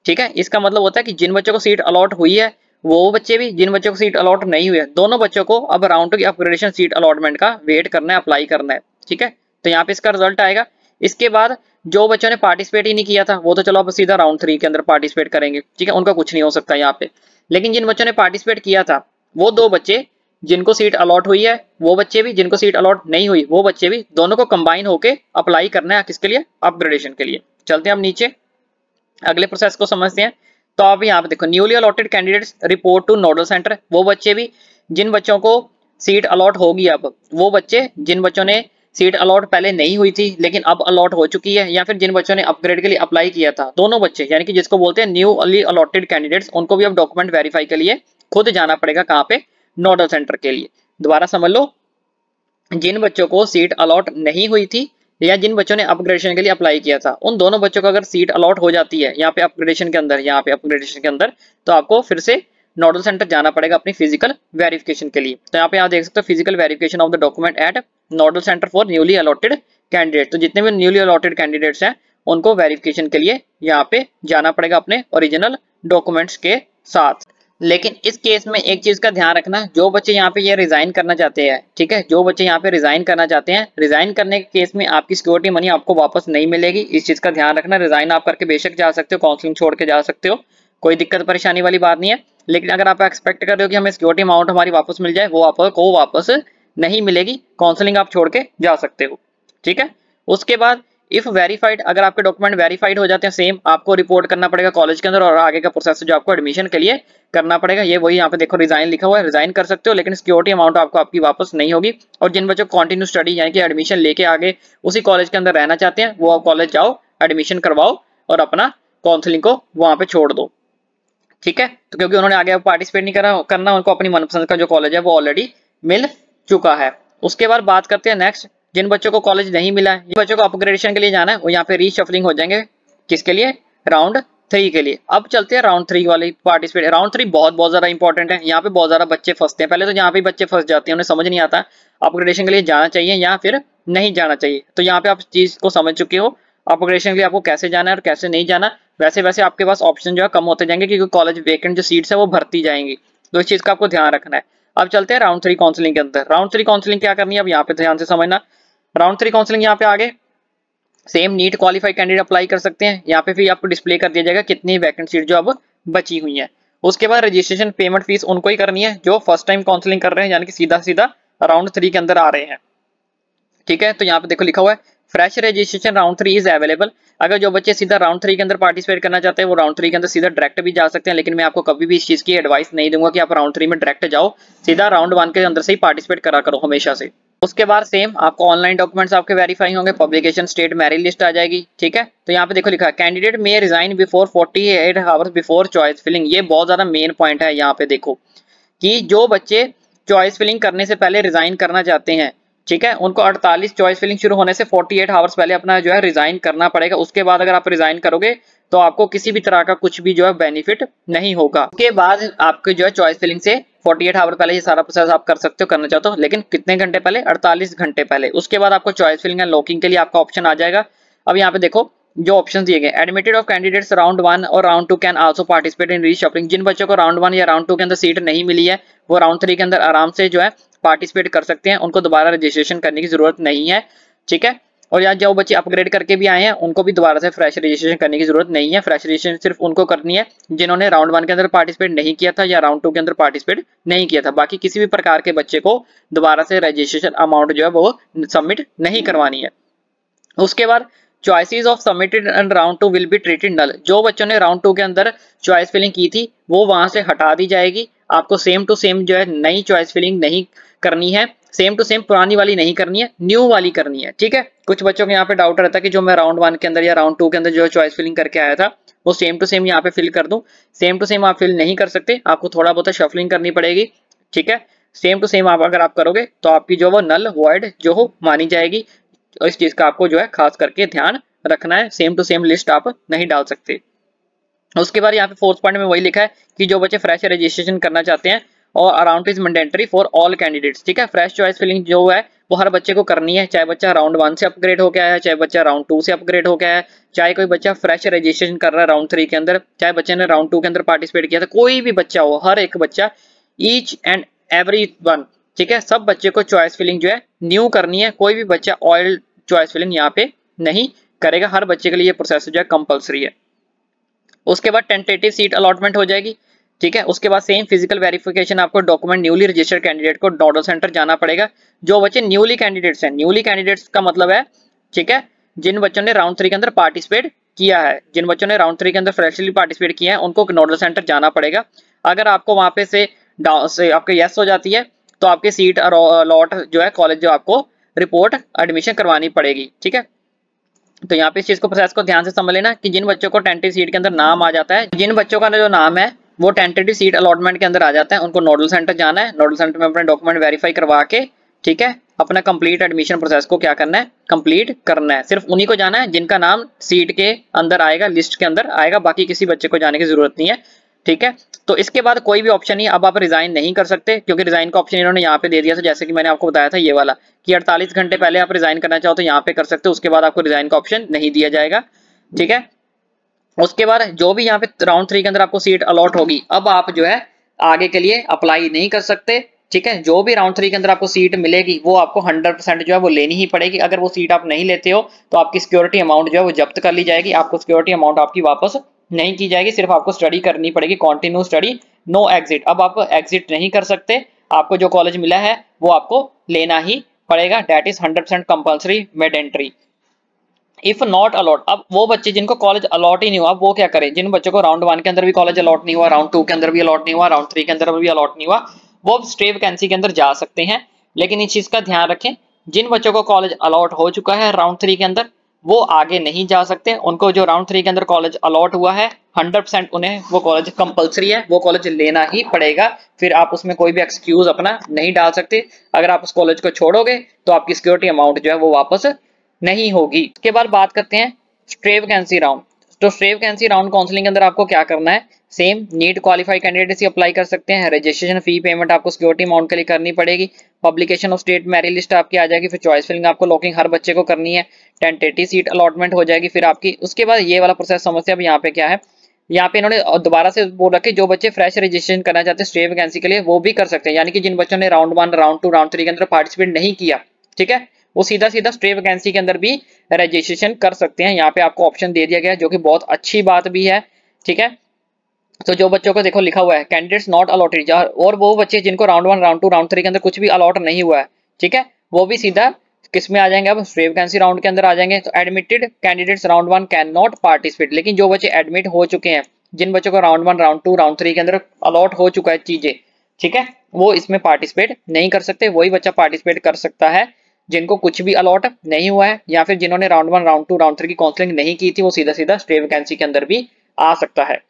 ठीक है। इसका मतलब होता है कि जिन बच्चों को सीट अलॉट हुई है वो बच्चे भी, जिन बच्चों को सीट अलॉट नहीं हुई है, दोनों बच्चों को अब राउंड 2 की अपग्रेडेशन सीट अलॉटमेंट का वेट करना है, अप्लाई करना है, ठीक है। तो यहाँ पे इसका रिजल्ट आएगा। इसके बाद जो बच्चों ने पार्टिसिपेट ही नहीं किया था वो तो चलो अब सीधा राउंड 3 के अंदर पार्टिसिपेट करेंगे, ठीक है, उनका कुछ नहीं हो सकता यहाँ पे। लेकिन जिन बच्चों ने पार्टिसिपेट किया था वो 2 बच्चे, जिनको सीट अलॉट हुई है वो बच्चे भी, जिनको सीट अलॉट नहीं हुई वो बच्चे भी, दोनों को कंबाइन होके अप्लाई करना है किसके लिए, अपग्रेडेशन के लिए। चलते हैं अब नीचे अगले प्रोसेस को समझते हैं। तो आप यहाँ पे देखो newly allotted candidates report to nodal centre, वो बच्चे भी जिन बच्चों को सीट अलॉट होगी, अब वो बच्चे जिन बच्चों ने सीट अलॉट पहले नहीं हुई थी लेकिन अब अलॉट हो चुकी है, या फिर जिन बच्चों ने अपग्रेड के लिए अप्लाई किया था, दोनों बच्चे यानी कि जिसको बोलते हैं न्यूली अलॉटेड कैंडिडेट्स, उनको भी अब डॉक्यूमेंट वेरीफाई के लिए खुद जाना पड़ेगा कहाँ पे, नोडल सेंटर के लिए। दोबारा समझ लो, जिन बच्चों को सीट अलॉट नहीं हुई थी या जिन बच्चों ने अपग्रेडेशन के लिए अप्लाई किया था, उन दोनों बच्चों को अगर सीट अलॉट हो जाती है यहाँ पे अपग्रेडेशन के अंदर, यहाँ पे अपग्रेडेशन के अंदर, तो आपको फिर से नोडल सेंटर जाना पड़ेगा अपनी फिजिकल वेरिफिकेशन के लिए। तो यहाँ पे आप देख सकते हो physical verification of the document at nodal centre for newly allotted candidate. तो जितने भी न्यूली अलॉटेड कैंडिडेट्स हैं उनको वेरिफिकेशन के लिए यहाँ पे जाना पड़ेगा अपने ओरिजिनल डॉक्यूमेंट्स के साथ। लेकिन इस केस में एक चीज का ध्यान रखना, जो बच्चे यहाँ पे ये रिजाइन करना चाहते हैं, ठीक है, जो बच्चे यहाँ पे रिजाइन करना चाहते हैं, रिजाइन करने के केस में आपकी सिक्योरिटी मनी आपको वापस नहीं मिलेगी, इस चीज का ध्यान रखना। रिजाइन आप करके बेशक जा सकते हो, काउंसलिंग छोड़ के जा सकते हो, कोई दिक्कत परेशानी वाली बात नहीं है। लेकिन अगर आप एक्सपेक्ट कर रहे हो कि हमें सिक्योरिटी अमाउंट हमारी वापस मिल जाए, वो आपको वापस नहीं मिलेगी, काउंसलिंग आप छोड़ के जा सकते हो, ठीक है। उसके बाद इफ वेरीफाइड, अगर आपके डॉक्यूमेंट वेरीफाइड हो जाते हैं, सेम आपको रिपोर्ट करना पड़ेगा कॉलेज के अंदर, और आगे का प्रोसेस जो आपको एडमिशन के लिए करना पड़ेगा ये वही यहाँ पे देखो रिजाइन लिखा हुआ है, रिजाइन कर सकते हो, लेकिन सिक्योरिटी अमाउंट आपको आपकी वापस नहीं होगी। और जिन बच्चों को कंटिन्यू स्टडी यानी कि एडमिशन लेके आगे उसी कॉलेज के अंदर रहना चाहते हैं, वो कॉलेज जाओ, एडमिशन करवाओ और अपना काउंसलिंग को वहां पे छोड़ दो, ठीक है। तो क्योंकि उन्होंने आगे पार्टिसिपेट नहीं करना, उनको अपनी मनपसंद का जो कॉलेज है वो ऑलरेडी मिल चुका है। उसके बाद बात करते हैं नेक्स्ट, जिन बच्चों को कॉलेज नहीं मिला है, जिन बच्चों को अपग्रेडेशन के लिए जाना है, वो यहाँ पे रीशफलिंग हो जाएंगे, किसके लिए, राउंड 3 के लिए। अब चलते हैं राउंड 3 वाली पार्टिसिपेट। राउंड 3 बहुत ज्यादा इंपॉर्टेंट है, यहाँ पे बहुत ज्यादा बच्चे फंसते हैं। पहले तो यहाँ पे बच्चे फंस जाते हैं, उन्हें समझ नहीं आता अपग्रेडेशन के लिए जाना चाहिए या फिर नहीं जाना चाहिए। तो यहाँ पे आप चीज को समझ चुके हो, अपग्रेडेशन के लिए आपको कैसे जाना है और कैसे नहीं जाना। वैसे वैसे आपके पास ऑप्शन जो है कम होते जाएंगे, क्योंकि कॉलेज वेकेंट जो सीट्स है वो भरती जाएंगी, तो इस चीज का आपको ध्यान रखना है। अब चलते हैं राउंड 3 काउंसलिंग के अंदर। राउंड 3 काउंसलिंग क्या करनी है, अब यहाँ पे ध्यान से समझना। राउंड 3 काउंसलिंग यहाँ पे आगे same NEET qualified candidate apply कर सकते हैं, यहाँ पे फिर आपको डिस्प्ले कर दिया जाएगा कितनी वैकेंट सीट जो अब बची हुई है। उसके बाद रजिस्ट्रेशन पेमेंट फीस उनको ही करनी है जो फर्स्ट टाइम काउंसलिंग कर रहे हैं, यानी कि सीधा सीधा राउंड 3 के अंदर आ रहे हैं, ठीक है। तो यहाँ पे देखो लिखा हुआ है fresh registration round 3 is available. अगर जो बच्चे सीधा राउंड 3 के अंदर पार्टिसिपेट करना चाहते हैं वो राउंड 3 के अंदर सीधा डायरेक्ट भी जा सकते हैं, लेकिन मैं आपको कभी भी इस चीज की एडवाइस नहीं दूंगा कि आप राउंड 3 में डायरेक्ट जाओ, सीधा राउंड 1 के अंदर से ही पार्टिसिपेट करा करो हमेशा से। उसके बाद सेम आपको ऑनलाइन डॉक्यूमेंट्स आपके वेरीफाई होंगे, पब्लिकेशन स्टेट मेरिट लिस्ट आ जाएगी, ठीक है। तो यहाँ पे देखो लिखा है candidate may resign before 48 hours before choice filling. ये बहुत ज्यादा मेन पॉइंट है, यहाँ पे देखो कि जो बच्चे चॉइस फिलिंग करने से पहले रिजाइन करना चाहते हैं, ठीक है, उनको 48 चॉइस फिलिंग शुरू होने से 48 आवर्स पहले अपना जो है रिजाइन करना पड़ेगा। उसके बाद अगर आप रिजाइन करोगे तो आपको किसी भी तरह का कुछ भी जो है बेनिफिट नहीं होगा। उसके बाद आपके जो है चॉइस फिलिंग से 48 आवर पहले ये सारा प्रोसेस आप कर सकते हो, करना चाहते हो, लेकिन कितने घंटे पहले, 48 घंटे पहले। उसके बाद आपको चॉइस फिलिंग एंड लॉकिंग के लिए आपका ऑप्शन आ जाएगा। अब यहाँ पे देखो जो ऑप्शन दिए गए, एडमिटेड ऑफ कैंडिडेट्स राउंड 1 और round 2 can also participate in reshuffling. जिन बच्चों को राउंड 1 या राउंड 2 के अंदर सीट नहीं मिली है वो राउंड 3 के अंदर आराम से जो है पार्टिसिपेट कर सकते हैं, उनको दोबारा रजिस्ट्रेशन करने की जरूरत नहीं है, ठीक है। और यहाँ जो बच्चे अपग्रेड करके भी आए हैं उनको भी दोबारा से फ्रेश रजिस्ट्रेशन करने की जरूरत नहीं है। फ्रेश रजिस्ट्रेशन सिर्फ उनको करनी है जिन्होंने राउंड 1 के अंदर पार्टिसिपेट नहीं किया था या राउंड 2 के अंदर पार्टिसिपेट नहीं किया था। बाकी किसी भी प्रकार के बच्चे को दोबारा से रजिस्ट्रेशन अमाउंट जो है वो सबमिट नहीं करवानी है। उसके बाद choices of submitted and round 2 will be treated null. जो बच्चों ने राउंड 2 के अंदर चॉइस फिलिंग की थी वो वहां से हटा दी जाएगी। आपको सेम टू सेम जो है नई चॉइस फिलिंग नहीं करनी है, सेम टू सेम पुरानी वाली नहीं करनी है, न्यू वाली करनी है, ठीक है। कुछ बच्चों के यहाँ पे डाउट रहता है कि जो मैं राउंड 1 के अंदर या राउंड 2 के अंदर जो चॉइस फिलिंग करके आया था वो सेम टू सेम यहाँ पे फिल कर दूं। सेम टू सेम आप फिल नहीं कर सकते, आपको थोड़ा बहुत शफलिंग करनी पड़ेगी, ठीक है। सेम टू सेम आप अगर आप करोगे तो आपकी जो वो नल वॉइड जो हो मानी जाएगी। इस चीज का आपको जो है खास करके ध्यान रखना है, सेम टू सेम लिस्ट आप नहीं डाल सकते। उसके बाद यहाँ पे फोर्थ पॉइंट में वही लिखा है कि जो बच्चे फ्रेश रजिस्ट्रेशन करना चाहते हैं और around is mandatory for all candidates, ठीक है। फ्रेश चॉइस फिलिंग जो है वो हर बच्चे को करनी है, चाहे बच्चा राउंड 1 से अपग्रेड हो गया है, चाहे बच्चा राउंड 2 से अपग्रेड हो गया है, चाहे कोई बच्चा फ्रेश रजिस्ट्रेशन कर रहा है राउंड 3 के अंदर, चाहे बच्चे ने राउंड 2 के अंदर पार्टिसिपेट किया था, कोई भी बच्चा हो, हर एक बच्चा, ईच एंड एवरी वन, ठीक है, सब बच्चे को चॉइस फिलिंग जो है न्यू करनी है। कोई भी बच्चा ऑयल चॉइस फिलिंग यहाँ पे नहीं करेगा, हर बच्चे के लिए ये प्रोसेस जो है कंपलसरी है। उसके बाद टेंटेटिव सीट अलॉटमेंट हो जाएगी, ठीक है। उसके बाद सेम फिजिकल वेरिफिकेशन, आपको डॉक्यूमेंट न्यूली रजिस्टर्ड कैंडिडेट को नोडल सेंटर जाना पड़ेगा। जो बच्चे न्यूली कैंडिडेट्स हैं, न्यूली कैंडिडेट्स का मतलब है, ठीक है, जिन बच्चों ने राउंड 3 के अंदर पार्टिसिपेट किया है, जिन बच्चों ने राउंड 3 के अंदर फ्रेशली पार्टिसिपेट किया है, उनको नोडल सेंटर जाना पड़ेगा। अगर आपको वहां पे से आपके यस हो जाती है तो आपकी सीट अलॉट जो है कॉलेज जो आपको रिपोर्ट एडमिशन करवानी पड़ेगी, ठीक है। तो यहाँ पे इस चीज को प्रोसेस को ध्यान से समझ लेना कि जिन बच्चों को टेंटेटिव सीट के अंदर नाम आ जाता है, जिन बच्चों का जो नाम है वो टेंटेटिव सीट अलॉटमेंट के अंदर आ जाता है, उनको नोडल सेंटर जाना है। नोडल सेंटर में अपने डॉक्यूमेंट वेरीफाई करवा के, ठीक है, अपना कंप्लीट एडमिशन प्रोसेस को क्या करना है, कंप्लीट करना है। सिर्फ उन्हीं को जाना है जिनका नाम सीट के अंदर आएगा, लिस्ट के अंदर आएगा, बाकी किसी बच्चे को जाने की जरूरत नहीं है, ठीक है। तो इसके बाद कोई भी ऑप्शन नहीं, अब आप रिजाइन नहीं कर सकते क्योंकि रिजाइन का ऑप्शन इन्होंने यहाँ पे दे दिया था, जैसे कि मैंने आपको बताया था ये वाला कि 48 घंटे पहले आप रिजाइन करना चाहो तो यहाँ पे कर सकते हो, उसके बाद आपको रिजाइन का ऑप्शन नहीं दिया जाएगा, ठीक है। उसके बाद जो भी यहाँ पे राउंड 3 के अंदर आपको सीट अलॉट होगी, अब आप जो है आगे के लिए अप्लाई नहीं कर सकते, ठीक है। जो भी राउंड 3 के अंदर आपको सीट मिलेगी वो आपको 100% जो है वो लेनी ही पड़ेगी। अगर वो सीट आप नहीं लेते हो तो आपकी सिक्योरिटी अमाउंट जो है वो जब्त कर ली जाएगी, आपको सिक्योरिटी अमाउंट आपकी वापस नहीं की जाएगी, सिर्फ आपको स्टडी करनी पड़ेगी, कंटिन्यू स्टडी, नो एग्जिट। अब आप एग्जिट नहीं कर सकते, आपको जो कॉलेज मिला है वो आपको लेना ही पड़ेगा, that is 100% compulsory mandatory. If not allot, अब वो बच्चे जिनको कॉलेज अलॉट ही नहीं हुआ वो क्या करें, जिन बच्चों को राउंड 1 के अंदर भी कॉलेज अलॉट नहीं हुआ, राउंड 2 के अंदर भी अलॉट नहीं हुआ, राउंड 3 के अंदर भी अलॉट नहीं हुआ, वो स्टे वैकेंसी के अंदर जा सकते हैं। लेकिन इस चीज का ध्यान रखें, जिन बच्चों को कॉलेज अलॉट हो चुका है राउंड 3 के अंदर वो आगे नहीं जा सकते, उनको जो राउंड 3 के अंदर कॉलेज अलॉट हुआ है 100% उन्हें वो कॉलेज कंपलसरी है, वो कॉलेज लेना ही पड़ेगा, फिर आप उसमें कोई भी एक्सक्यूज अपना नहीं डाल सकते। अगर आप उस कॉलेज को छोड़ोगे तो आपकी सिक्योरिटी अमाउंट जो है वो वापस नहीं होगी। उसके बाद बात करते हैं स्टे वैकेंसी राउंड। तो स्टे वैकेंसी राउंड काउंसलिंग के अंदर आपको क्या करना है, सेम नीट क्वालिफाई कैंडिडेट्स ही अप्लाई कर सकते हैं। रजिस्ट्रेशन फी पेमेंट आपको सिक्योरिटी अमाउंट के लिए करनी पड़ेगी, publication of state merit list आपकी आ जाएगी, फिर चॉइस फिलिंग आपको लॉकिंग हर बच्चे को करनी है, टेंटेटिव सीट अलॉटमेंट हो जाएगी फिर आपकी। उसके बाद ये वाला प्रोसेस समझते हैं। अब यहाँ पे क्या है, यहाँ पे इन्होंने दोबारा से बोल रखा है जो बच्चे फ्रेश रजिस्ट्रेशन करना चाहते हैं स्टे वैकेंसी के लिए वो भी कर सकते हैं, यानी कि जिन बच्चों ने राउंड 1, राउंड 2, राउंड 3 के अंदर पार्टिसिपेट नहीं किया, ठीक है, वो सीधा सीधा स्टे वैकेंसी के अंदर भी रजिस्ट्रेशन कर सकते हैं। यहाँ पे आपको ऑप्शन दे दिया गया है जो कि बहुत अच्छी बात भी है, ठीक है। तो जो बच्चों को देखो लिखा हुआ है कैंडिडेट्स नॉट अलॉटेड, और वो बच्चे जिनको राउंड 1, राउंड 2, राउंड 3 के अंदर कुछ भी अलॉट नहीं हुआ है, ठीक है, वो भी सीधा किस में आ जाएंगे, अब स्टे वैकेंसी राउंड के अंदर आ जाएंगे। तो admitted candidates round 1 can not participate, लेकिन जो बच्चे एडमिट हो चुके हैं, जिन बच्चों को राउंड 1, राउंड 2, राउंड 3 के अंदर अलॉट हो चुका है चीजें, ठीक है, वो इसमें पार्टिसिपेट नहीं कर सकते। वही बच्चा पार्टिसिपेट कर सकता है जिनको कुछ भी अलॉट नहीं हुआ है, या फिर जिन्होंने राउंड 1, राउंड 2, राउंड 3 की काउंसलिंग नहीं की थी, वो सीधा सीधा स्टे वैकेंसी के अंदर भी आ सकता है,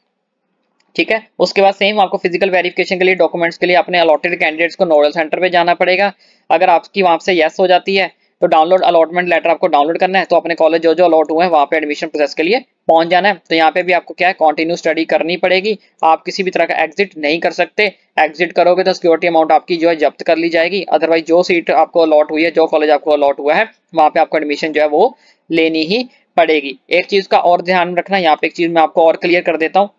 ठीक है। उसके बाद सेम आपको फिजिकल वेरिफिकेशन के लिए डॉक्यूमेंट्स के लिए अपने अलॉटेड कैंडिडेट्स को नोडल सेंटर पे जाना पड़ेगा। अगर आपकी वहां से यस हो जाती है तो डाउनलोड अलॉटमेंट लेटर आपको डाउनलोड करना है, तो अपने कॉलेज जो जो अलॉट हुए हैं वहां पे एडमिशन प्रोसेस के लिए पहुंच जाना है। तो यहाँ पे भी आपको क्या है, कंटिन्यू स्टडी करनी पड़ेगी, आप किसी भी तरह का एग्जिट नहीं कर सकते, एग्जिट करोगे तो सिक्योरिटी अमाउंट आपकी जो है जब्त कर ली जाएगी। अदरवाइज जो सीट आपको अलॉट हुई है, जो कॉलेज आपको अलॉट हुआ है, वहां पे आपको एडमिशन जो है वो लेनी ही पड़ेगी। एक चीज का और ध्यान रखना, यहाँ पे एक चीज मैं आपको और क्लियर कर देता हूँ।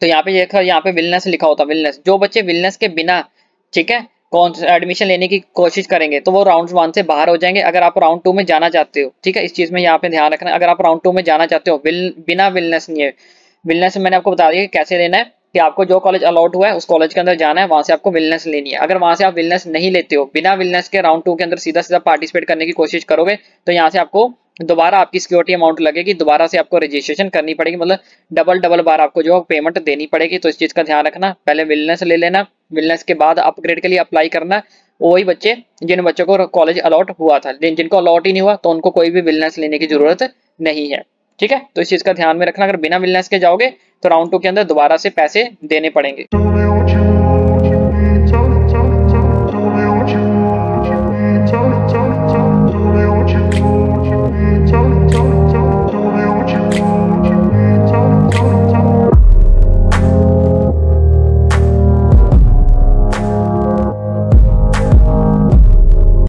तो यहाँ पे देखो, यहाँ पे विलनेस लिखा होता है, विलनेस, जो बच्चे विलनेस के बिना, ठीक है, कौन एडमिशन लेने की कोशिश करेंगे तो वो राउंड 1 से बाहर हो जाएंगे। अगर आप राउंड 2 में जाना चाहते हो, ठीक है, इस चीज में यहाँ पे ध्यान रखना, अगर आप राउंड 2 में जाना चाहते हो बिना विलनेस नहीं है, विलनेस मैंने आपको बता दिया कैसे लेना है, कि आपको जो कॉलेज अलॉट हुआ है उस कॉलेज के अंदर जाना है, वहां से आपको विलनेस लेनी है। अगर वहां से आप विलनेस नहीं लेते हो, बिना विलनेस के राउंड 2 के अंदर सीधा सीधा पार्टिसिपेट करने की कोशिश करोगे तो यहाँ से आपको दोबारा आपकी सिक्योरिटी अमाउंट लगेगी, दोबारा से आपको रजिस्ट्रेशन करनी पड़ेगी, मतलब डबल बार आपको जो पेमेंट देनी पड़ेगी। तो इस चीज का ध्यान रखना, पहले विलनेस ले लेना, विलनेस के बाद अपग्रेड के लिए अप्लाई करना। वही बच्चे जिन बच्चों को कॉलेज अलॉट हुआ था, जिनको अलॉट ही नहीं हुआ तो उनको कोई भी विलनेस लेने की जरूरत नहीं है, ठीक है। तो इस चीज का ध्यान में रखना, अगर बिना विलनेस के जाओगे तो राउंड 2 के अंदर दोबारा से पैसे देने पड़ेंगे।